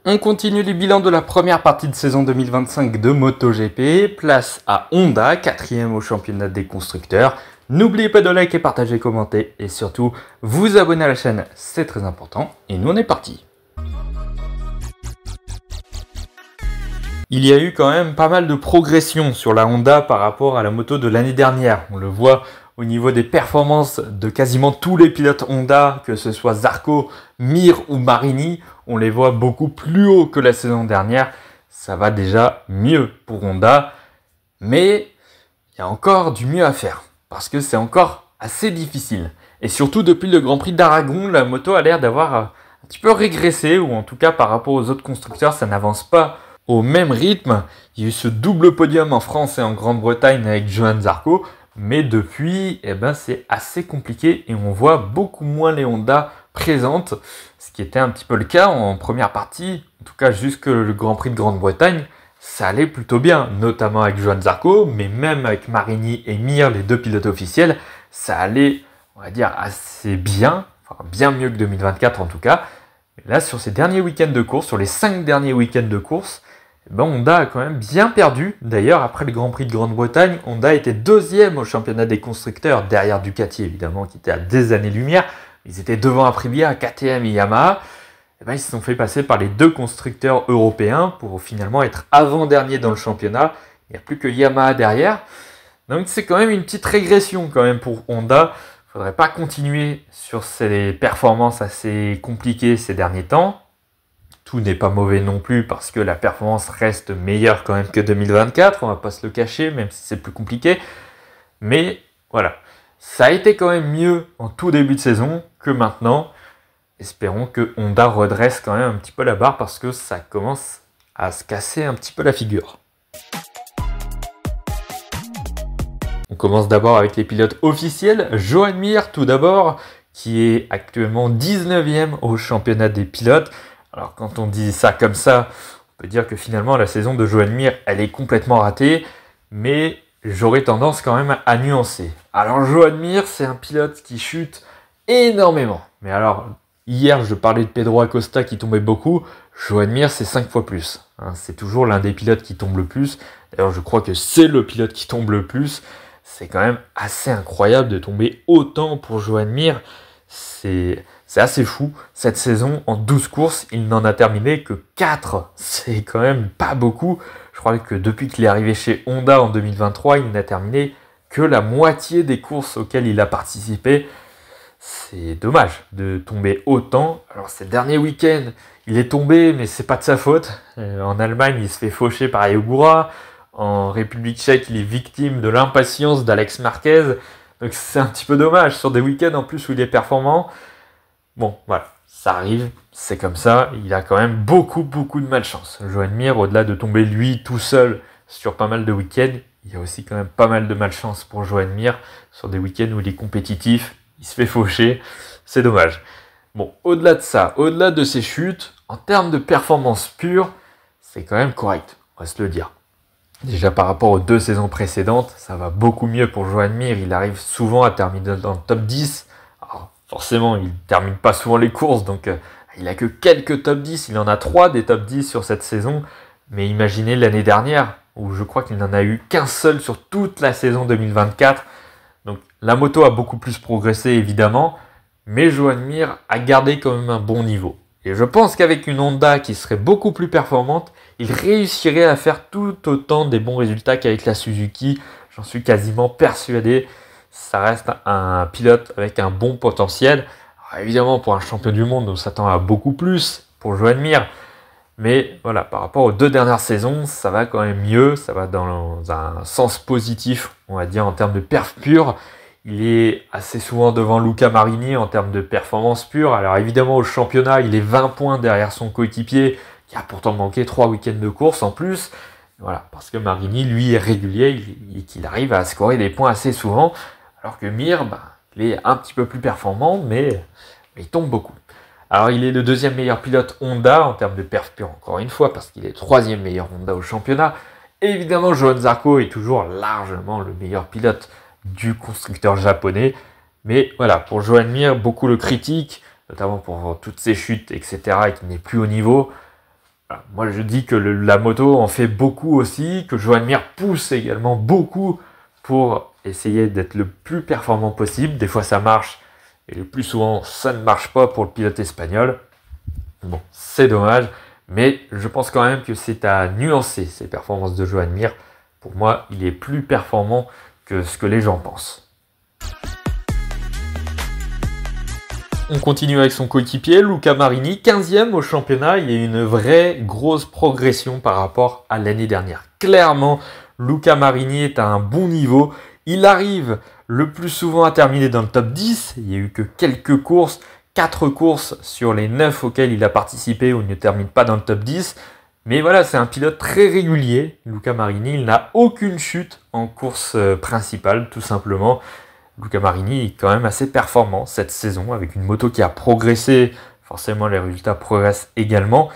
On continue les bilans de la première partie de saison 2025 de MotoGP. Place à Honda, 4e au championnat des constructeurs. N'oubliez pas de liker, partager, commenter et surtout vous abonner à la chaîne, c'est très important. Et nous on est parti. Il y a eu quand même pas mal de progression sur la Honda par rapport à la moto de l'année dernière. On le voit au niveau des performances de quasiment tous les pilotes Honda, que ce soit Zarco, Mir ou Marini, on les voit beaucoup plus haut que la saison dernière. Ça va déjà mieux pour Honda, mais il y a encore du mieux à faire, parce que c'est encore assez difficile. Et surtout depuis le Grand Prix d'Aragon, la moto a l'air d'avoir un petit peu régressé, ou en tout cas par rapport aux autres constructeurs, ça n'avance pas au même rythme. Il y a eu ce double podium en France et en Grande-Bretagne avec Johann Zarco, mais depuis, c'est assez compliqué et on voit beaucoup moins les Honda présentes, ce qui était un petit peu le cas en première partie, en tout cas jusque le Grand Prix de Grande-Bretagne, ça allait plutôt bien, notamment avec Johann Zarco, mais même avec Marini et Mir, les deux pilotes officiels, ça allait, on va dire, assez bien, enfin bien mieux que 2024 en tout cas. Mais là, sur ces derniers week-ends de course, sur les 5 derniers week-ends de course, Honda a quand même bien perdu. D'ailleurs, après le Grand Prix de Grande-Bretagne, Honda était 2e au championnat des constructeurs, derrière Ducati évidemment, qui était à des années-lumière. Ils étaient devant Aprilia, KTM et Yamaha. Ils se sont fait passer par les deux constructeurs européens pour finalement être avant-dernier dans le championnat. Il n'y a plus que Yamaha derrière. Donc c'est quand même une petite régression quand même pour Honda. Il ne faudrait pas continuer sur ces performances assez compliquées ces derniers temps. Tout n'est pas mauvais non plus parce que la performance reste meilleure quand même que 2024, on va pas se le cacher, même si c'est plus compliqué. Mais voilà, ça a été quand même mieux en tout début de saison que maintenant. Espérons que Honda redresse quand même un petit peu la barre parce que ça commence à se casser un petit peu la figure. On commence d'abord avec les pilotes officiels. Joan Mir tout d'abord, qui est actuellement 19e au championnat des pilotes. Alors quand on dit ça comme ça, on peut dire que finalement la saison de Joan Mir, elle est complètement ratée, mais j'aurais tendance quand même à nuancer. Alors Joan Mir, c'est un pilote qui chute énormément. Mais alors, hier je parlais de Pedro Acosta qui tombait beaucoup, Joan Mir c'est 5 fois plus. C'est toujours l'un des pilotes qui tombe le plus. D'ailleurs je crois que c'est le pilote qui tombe le plus. C'est quand même assez incroyable de tomber autant pour Joan Mir. C'est assez fou. Cette saison, en 12 courses, il n'en a terminé que 4. C'est quand même pas beaucoup. Je crois que depuis qu'il est arrivé chez Honda en 2023, il n'a terminé que la moitié des courses auxquelles il a participé. C'est dommage de tomber autant. Alors ces derniers week-ends, il est tombé, mais c'est pas de sa faute. En Allemagne, il se fait faucher par Ayogura. En République tchèque, il est victime de l'impatience d'Alex Marquez. Donc c'est un petit peu dommage sur des week-ends en plus où il est performant. Bon, voilà, ça arrive, c'est comme ça. Il a quand même beaucoup de malchance. Joan Mir, au-delà de tomber lui tout seul sur pas mal de week-ends, il y a aussi quand même pas mal de malchance pour Joan Mir sur des week-ends où il est compétitif, il se fait faucher, c'est dommage. Bon, au-delà de ça, au-delà de ses chutes, en termes de performance pure, c'est quand même correct, on va se le dire. Déjà par rapport aux 2 saisons précédentes, ça va beaucoup mieux pour Joan Mir. Il arrive souvent à terminer dans le top 10. Alors, forcément, il ne termine pas souvent les courses, donc il n'a que quelques top 10. Il en a 3 des top 10 sur cette saison. Mais imaginez l'année dernière, où je crois qu'il n'en a eu qu'un seul sur toute la saison 2024. Donc la moto a beaucoup plus progressé évidemment, mais Joan Mir a gardé quand même un bon niveau. Et je pense qu'avec une Honda qui serait beaucoup plus performante, il réussirait à faire tout autant des bons résultats qu'avec la Suzuki. J'en suis quasiment persuadé. Ça reste un pilote avec un bon potentiel. Alors évidemment, pour un champion du monde, on s'attend à beaucoup plus pour Joan Mir. Mais voilà, par rapport aux 2 dernières saisons, ça va quand même mieux. Ça va dans un sens positif, on va dire, en termes de perf pure. Il est assez souvent devant Luca Marini en termes de performance pure. Alors évidemment, au championnat, il est 20 points derrière son coéquipier, qui a pourtant manqué 3 week-ends de course en plus. Voilà, parce que Marini, lui, est régulier et qu'il arrive à scorer des points assez souvent. Alors que Mir, il est un petit peu plus performant, mais il tombe beaucoup. Alors il est le 2e meilleur pilote Honda en termes de perf pure, encore une fois, parce qu'il est 3e meilleur Honda au championnat. Et évidemment, Johann Zarco est toujours largement le meilleur pilote du constructeur japonais. Mais voilà, pour Joan Mir, beaucoup le critiquent, notamment pour toutes ses chutes, etc., et qui n'est plus au niveau. Voilà. Moi je dis que la moto en fait beaucoup aussi, que Joan Mir pousse également beaucoup pour essayer d'être le plus performant possible. Des fois ça marche, et le plus souvent ça ne marche pas pour le pilote espagnol. Bon, c'est dommage, mais je pense quand même que c'est à nuancer ces performances de Joan Mir. Pour moi, il est plus performant que ce que les gens pensent. On continue avec son coéquipier, Luca Marini, 15e au championnat. Il y a une vraie grosse progression par rapport à l'année dernière. Clairement, Luca Marini est à un bon niveau. Il arrive le plus souvent à terminer dans le top 10. Il n'y a eu que quelques courses, 4 courses sur les 9 auxquelles il a participé où il ne termine pas dans le top 10. Mais voilà, c'est un pilote très régulier. Luca Marini, il n'a aucune chute en course principale, tout simplement. Luca Marini est quand même assez performant cette saison, avec une moto qui a progressé. Forcément, les résultats progressent également.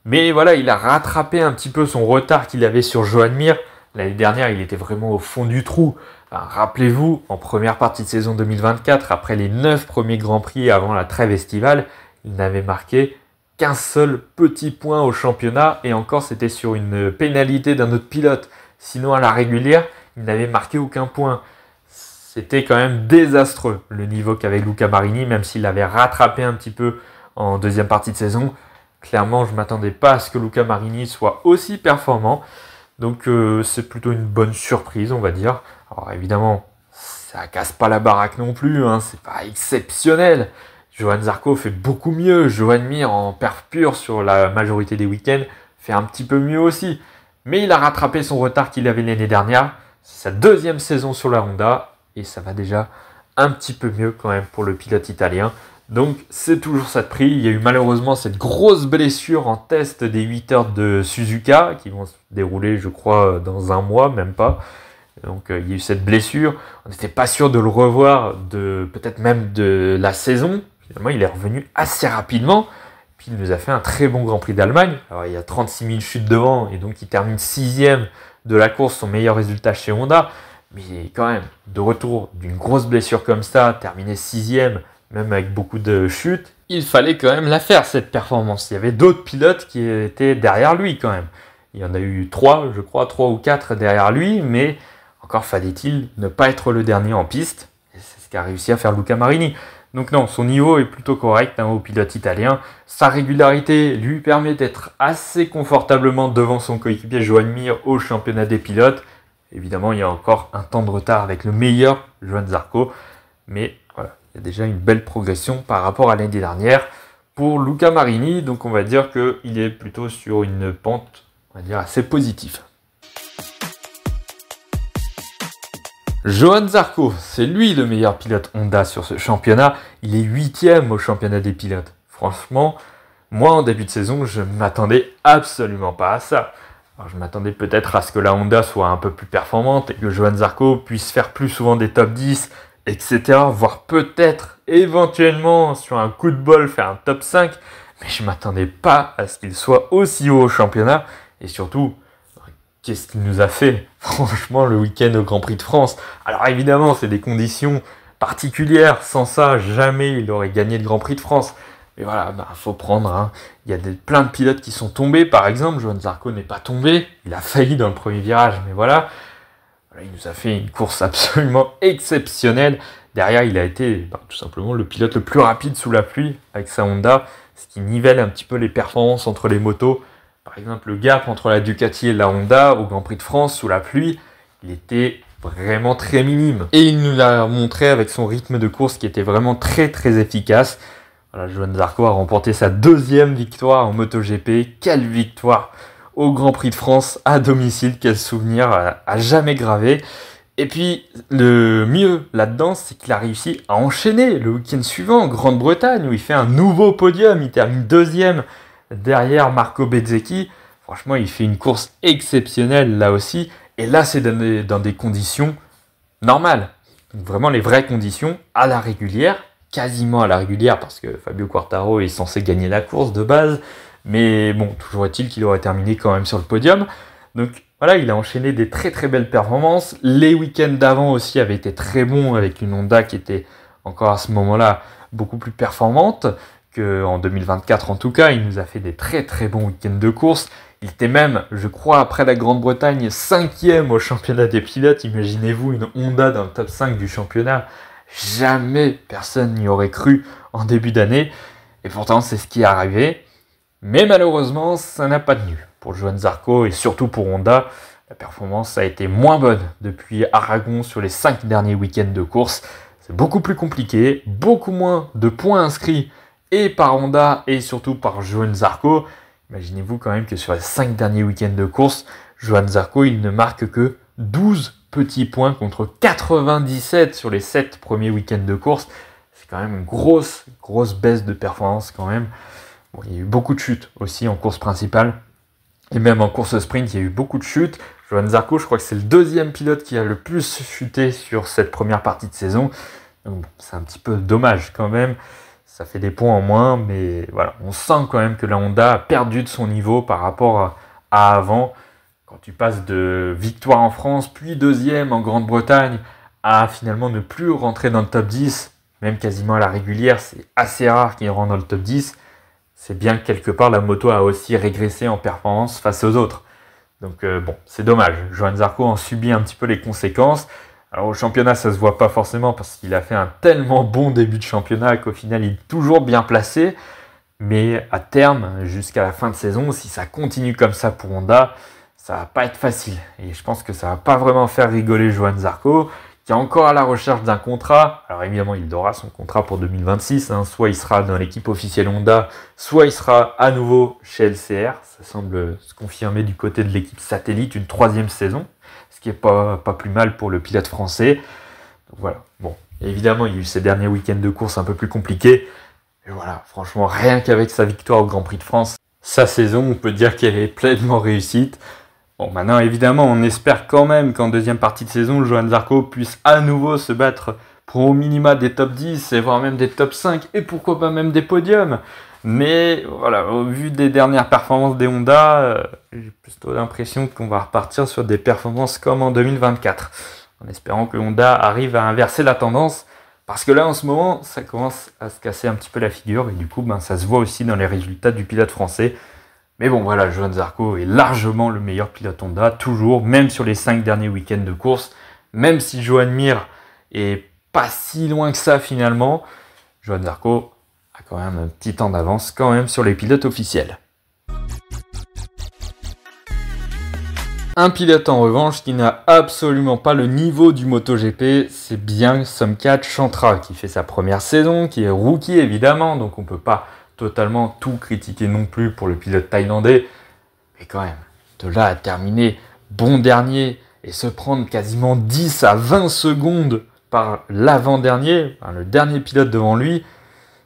Mais voilà, il a rattrapé un petit peu son retard qu'il avait sur Joan Mir. L'année dernière, il était vraiment au fond du trou. Enfin, rappelez-vous, en première partie de saison 2024, après les 9 premiers Grands Prix avant la trêve estivale, il n'avait marqué qu'un seul petit point au championnat. Et encore, c'était sur une pénalité d'un autre pilote. Sinon, à la régulière, il n'avait marqué aucun point. C'était quand même désastreux le niveau qu'avait Luca Marini, même s'il l'avait rattrapé un petit peu en deuxième partie de saison. Clairement, je ne m'attendais pas à ce que Luca Marini soit aussi performant. Donc c'est plutôt une bonne surprise, on va dire. Alors évidemment, ça casse pas la baraque non plus, hein, c'est pas exceptionnel. Johann Zarco fait beaucoup mieux. Joan Mir en perf pure sur la majorité des week-ends fait un petit peu mieux aussi. Mais il a rattrapé son retard qu'il avait l'année dernière. C'est sa deuxième saison sur la Honda. Et ça va déjà un petit peu mieux quand même pour le pilote italien. Donc c'est toujours ça de prix. Il y a eu malheureusement cette grosse blessure en test des 8 heures de Suzuka qui vont se dérouler je crois dans un mois, même pas. Donc il y a eu cette blessure. On n'était pas sûr de le revoir, peut-être même de la saison. Finalement il est revenu assez rapidement. Puis il nous a fait un très bon Grand Prix d'Allemagne. Alors il y a 36 000 chutes devant et donc il termine 6e de la course, son meilleur résultat chez Honda. Mais quand même, de retour d'une grosse blessure comme ça, terminer 6e, même avec beaucoup de chutes, il fallait quand même la faire, cette performance. Il y avait d'autres pilotes qui étaient derrière lui quand même. Il y en a eu 3, je crois, 3 ou 4 derrière lui, mais encore fallait-il ne pas être le dernier en piste. Et c'est ce qu'a réussi à faire Luca Marini. Donc non, son niveau est plutôt correct au pilote italien. Sa régularité lui permet d'être assez confortablement devant son coéquipier Joan Mir au championnat des pilotes. Évidemment, il y a encore un temps de retard avec le meilleur, Johann Zarco. Mais voilà, il y a déjà une belle progression par rapport à l'année dernière pour Luca Marini. Donc on va dire qu'il est plutôt sur une pente, on va dire, assez positive. Johann Zarco, c'est lui le meilleur pilote Honda sur ce championnat. Il est 8e au championnat des pilotes. Franchement, moi en début de saison, je ne m'attendais absolument pas à ça. Alors, je m'attendais peut-être à ce que la Honda soit un peu plus performante et que Johann Zarco puisse faire plus souvent des top 10, etc. Voire peut-être, éventuellement, sur un coup de bol, faire un top 5. Mais je ne m'attendais pas à ce qu'il soit aussi haut au championnat. Et surtout, qu'est-ce qu'il nous a fait, franchement, le week-end au Grand Prix de France. Alors évidemment, c'est des conditions particulières. Sans ça, jamais il aurait gagné le Grand Prix de France. Mais voilà, faut prendre. Hein. Il y a plein de pilotes qui sont tombés. Par exemple, Johann Zarco n'est pas tombé. Il a failli dans le premier virage, mais voilà. Il nous a fait une course absolument exceptionnelle. Derrière, il a été tout simplement le pilote le plus rapide sous la pluie avec sa Honda, ce qui nivelle un petit peu les performances entre les motos. Par exemple, le gap entre la Ducati et la Honda au Grand Prix de France sous la pluie, il était vraiment très minime. Et il nous l'a montré avec son rythme de course qui était vraiment très très efficace. Voilà, Johann Zarco a remporté sa deuxième victoire en MotoGP. Quelle victoire au Grand Prix de France à domicile, quel souvenir à jamais gravé. Et puis, le mieux là-dedans, c'est qu'il a réussi à enchaîner le week-end suivant en Grande-Bretagne, où il fait un nouveau podium. Il termine deuxième derrière Marco Bezzecchi. Franchement, il fait une course exceptionnelle là aussi. Et là, c'est dans des conditions normales. Donc, vraiment les vraies conditions à la régulière. Quasiment à la régulière parce que Fabio Quartararo est censé gagner la course de base, mais bon, toujours est-il qu'il aurait terminé quand même sur le podium. Donc voilà, il a enchaîné des très très belles performances. Les week-ends d'avant aussi avaient été très bons avec une Honda qui était encore à ce moment-là beaucoup plus performante qu'en 2024 en tout cas, il nous a fait des très très bons week-ends de course. Il était même, je crois, après la Grande-Bretagne, 5e au championnat des pilotes. Imaginez-vous une Honda dans le top 5 du championnat. Jamais personne n'y aurait cru en début d'année. Et pourtant, c'est ce qui est arrivé. Mais malheureusement, ça n'a pas tenu. Pour Johann Zarco et surtout pour Honda, la performance a été moins bonne depuis Aragon sur les 5 derniers week-ends de course. C'est beaucoup plus compliqué, beaucoup moins de points inscrits et par Honda et surtout par Johann Zarco. Imaginez-vous quand même que sur les 5 derniers week-ends de course, Johann Zarco, il ne marque que 12 petits points contre 97 sur les 7 premiers week-ends de course. C'est quand même une grosse baisse de performance quand même. Bon, il y a eu beaucoup de chutes aussi en course principale. Et même en course sprint, il y a eu beaucoup de chutes. Johann Zarco, je crois que c'est le deuxième pilote qui a le plus chuté sur cette première partie de saison. Donc bon, c'est un petit peu dommage quand même. Ça fait des points en moins, mais voilà, on sent quand même que la Honda a perdu de son niveau par rapport à avant. Quand tu passes de victoire en France, puis deuxième en Grande-Bretagne, à finalement ne plus rentrer dans le top 10, même quasiment à la régulière, c'est assez rare qu'il rentre dans le top 10. C'est bien que quelque part la moto a aussi régressé en performance face aux autres. Donc bon, c'est dommage. Johann Zarco en subit un petit peu les conséquences. Alors au championnat, ça se voit pas forcément parce qu'il a fait un tellement bon début de championnat qu'au final, il est toujours bien placé. Mais à terme, jusqu'à la fin de saison, si ça continue comme ça pour Honda, ça va pas être facile. Et je pense que ça va pas vraiment faire rigoler Johann Zarco, qui est encore à la recherche d'un contrat. Alors évidemment, il aura son contrat pour 2026. Soit il sera dans l'équipe officielle Honda, soit il sera à nouveau chez LCR. Ça semble se confirmer du côté de l'équipe satellite, une 3e saison. Ce qui est pas plus mal pour le pilote français. Donc voilà. Bon, évidemment, il y a eu ces derniers week-ends de course un peu plus compliqués. Et voilà, franchement, rien qu'avec sa victoire au Grand Prix de France, sa saison, on peut dire qu'elle est pleinement réussite. Bon, maintenant, évidemment, on espère quand même qu'en deuxième partie de saison, Johann Zarco puisse à nouveau se battre pour au minima des top 10 et voire même des top 5 et pourquoi pas même des podiums. Mais voilà, au vu des dernières performances des Honda, j'ai plutôt l'impression qu'on va repartir sur des performances comme en 2024. En espérant que Honda arrive à inverser la tendance. Parce que là, en ce moment, ça commence à se casser un petit peu la figure. Et du coup, ça se voit aussi dans les résultats du pilote français. Mais bon, voilà, Johann Zarco est largement le meilleur pilote Honda, toujours, même sur les 5 derniers week-ends de course. Même si Joan Mir est pas si loin que ça finalement, Johann Zarco a quand même un petit temps d'avance quand même sur les pilotes officiels. Un pilote en revanche qui n'a absolument pas le niveau du MotoGP, c'est bien Somkhat Chantra qui fait sa première saison, qui est rookie évidemment, donc on peut pas totalement tout critiquer non plus pour le pilote thaïlandais, mais quand même, de là à terminer bon dernier et se prendre quasiment 10 à 20 secondes par l'avant-dernier, le dernier pilote devant lui,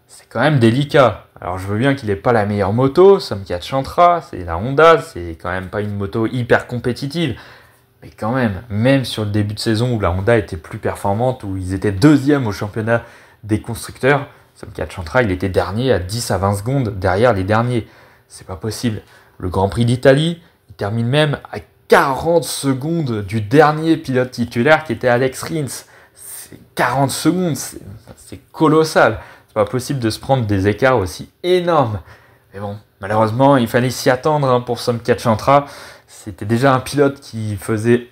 c'est quand même délicat. Alors je veux bien qu'il n'ait pas la meilleure moto, Somkhat Chantra, c'est la Honda, c'est quand même pas une moto hyper compétitive, mais quand même sur le début de saison où la Honda était plus performante, où ils étaient deuxième au championnat des constructeurs, Somkhat Chantra, il était dernier à 10 à 20 secondes derrière les derniers. C'est pas possible. Le Grand Prix d'Italie, il termine même à 40 secondes du dernier pilote titulaire qui était Alex Rins. 40 secondes, c'est colossal. C'est pas possible de se prendre des écarts aussi énormes. Mais bon, malheureusement, il fallait s'y attendre pour Somkhat Chantra. C'était déjà un pilote qui faisait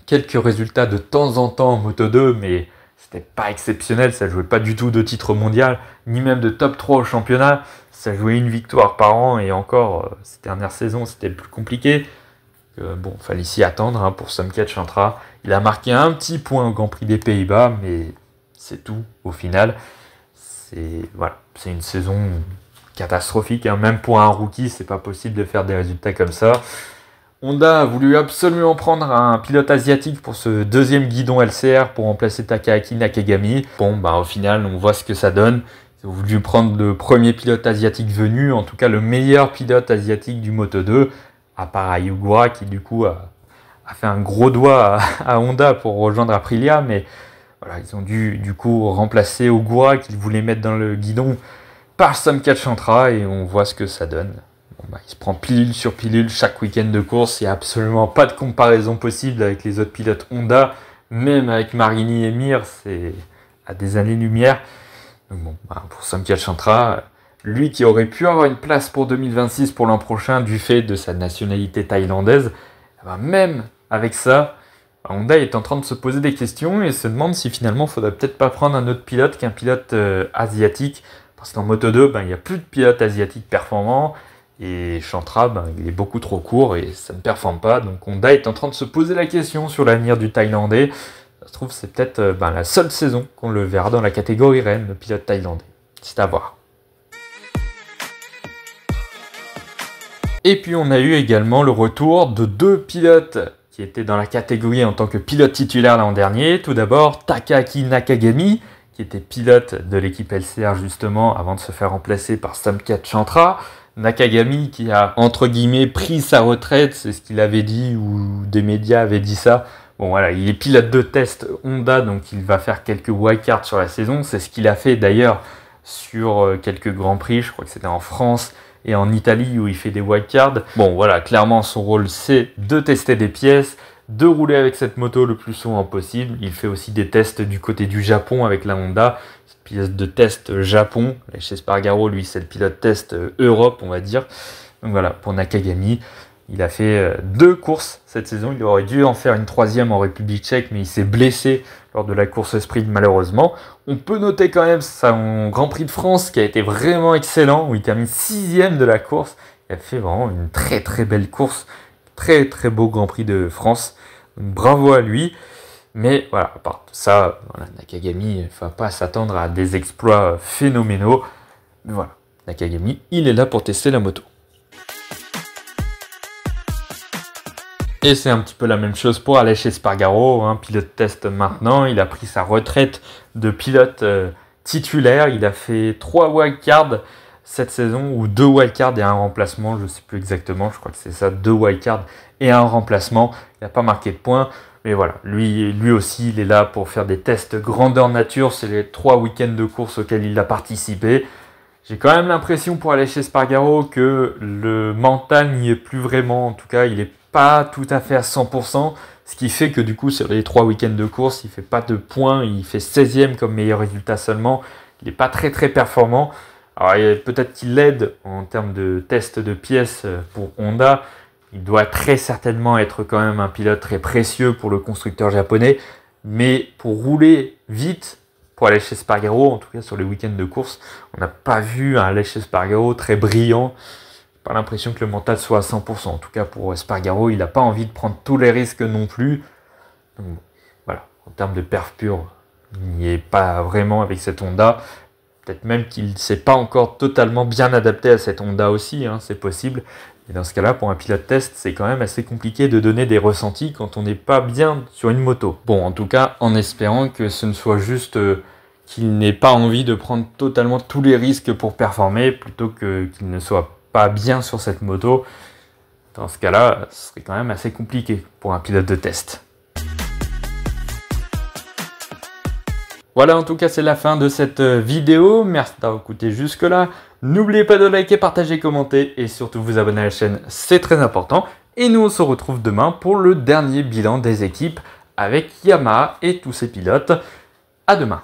quelques résultats de temps en temps en Moto 2, mais c'était pas exceptionnel, ça jouait pas du tout de titre mondial, ni même de top 3 au championnat. Ça jouait une victoire par an et encore, ces dernières saisons, c'était le plus compliqué. Bon, fallait s'y attendre pour Somkhat Chantra. Il a marqué un petit point au Grand Prix des Pays-Bas, mais c'est tout au final. C'est une saison catastrophique. Même pour un rookie, c'est pas possible de faire des résultats comme ça. Honda a voulu absolument prendre un pilote asiatique pour ce deuxième guidon LCR pour remplacer Takaaki Nakagami. Bon, au final, on voit ce que ça donne. Ils ont voulu prendre le premier pilote asiatique venu, en tout cas le meilleur pilote asiatique du Moto 2, à part Ayugura qui du coup a fait un gros doigt à Honda pour rejoindre Aprilia, mais voilà, ils ont dû du coup remplacer Ogura qu'ils voulaient mettre dans le guidon par Somkhat Chantra et on voit ce que ça donne. Il se prend pilule sur pilule chaque week-end de course, il n'y a absolument pas de comparaison possible avec les autres pilotes Honda, même avec Marini et Mir, c'est à des années-lumière. Donc bon, pour Somkhat Chantra, lui qui aurait pu avoir une place pour 2026 pour l'an prochain du fait de sa nationalité thaïlandaise, même avec ça, Honda est en train de se poser des questions et se demande si finalement il ne faudrait peut-être pas prendre un autre pilote qu'un pilote asiatique, parce qu'en Moto 2, il n'y a plus de pilote asiatique performant, et Chantra, il est beaucoup trop court et ça ne performe pas, donc Honda est en train de se poser la question sur l'avenir du Thaïlandais. Ça se trouve, c'est peut-être la seule saison qu'on le verra dans la catégorie reine, le pilote thaïlandais. C'est à voir. Et puis on a eu également le retour de 2 pilotes qui étaient dans la catégorie en tant que pilote titulaire l'an dernier. Tout d'abord, Takaaki Nakagami, qui était pilote de l'équipe LCR justement avant de se faire remplacer par Somkhat Chantra. Nakagami qui a entre guillemets pris sa retraite, c'est ce qu'il avait dit ou des médias avaient dit ça. Bon voilà, il est pilote de test Honda, donc il va faire quelques wildcards sur la saison. C'est ce qu'il a fait d'ailleurs sur quelques grands prix, je crois que c'était en France et en Italie où il fait des wildcards. Bon voilà, clairement son rôle c'est de tester des pièces, de rouler avec cette moto le plus souvent possible. Il fait aussi des tests du côté du Japon avec la Honda, pilote de test Japon. Chez Espargaro, lui c'est le pilote test Europe on va dire. Donc voilà, pour Nakagami, il a fait 2 courses cette saison. Il aurait dû en faire une 3e en République tchèque, mais il s'est blessé lors de la course sprint malheureusement. On peut noter quand même son Grand Prix de France qui a été vraiment excellent, où il termine 6e de la course. Il a fait vraiment une très très belle course, très très beau Grand Prix de France. Donc, bravo à lui. Mais voilà, à part ça, Nakagami, il ne faut pas s'attendre à des exploits phénoménaux. Mais voilà, Nakagami, il est là pour tester la moto. Et c'est un petit peu la même chose pour Aleix Espargaro, pilote test maintenant. Il a pris sa retraite de pilote titulaire. Il a fait 3 wildcards cette saison, ou 2 wildcards et un remplacement, je ne sais plus exactement, je crois que c'est ça, 2 wildcards et un remplacement. Il n'a pas marqué de points, mais voilà, lui aussi, il est là pour faire des tests grandeur nature. C'est les 3 week-ends de course auxquels il a participé. J'ai quand même l'impression pour Aleix Espargaro que le mental n'y est plus vraiment, en tout cas, il n'est pas tout à fait à 100%, ce qui fait que du coup, sur les 3 week-ends de course, il ne fait pas de points, il fait 16e comme meilleur résultat seulement. Il n'est pas très très performant. Alors peut-être qu'il aide en termes de test de pièces pour Honda. Il doit très certainement être quand même un pilote très précieux pour le constructeur japonais. Mais pour rouler vite, pour Aleix Espargaro, en tout cas sur les week-ends de course, on n'a pas vu un Aleix Espargaro très brillant. Pas l'impression que le mental soit à 100%. En tout cas pour Espargaro, il n'a pas envie de prendre tous les risques non plus. Donc, voilà, en termes de perf pure, il n'y est pas vraiment avec cette Honda. Peut-être même qu'il ne s'est pas encore totalement bien adapté à cette Honda aussi, c'est possible. Et dans ce cas-là, pour un pilote test, c'est quand même assez compliqué de donner des ressentis quand on n'est pas bien sur une moto. Bon, en tout cas, en espérant que ce ne soit juste qu'il n'ait pas envie de prendre totalement tous les risques pour performer, plutôt qu'il ne soit pas bien sur cette moto. Dans ce cas-là, ce serait quand même assez compliqué pour un pilote de test. Voilà, en tout cas, c'est la fin de cette vidéo. Merci d'avoir écouté jusque-là. N'oubliez pas de liker, partager, commenter et surtout vous abonner à la chaîne, c'est très important. Et nous, on se retrouve demain pour le dernier bilan des équipes avec Yamaha et tous ses pilotes. À demain.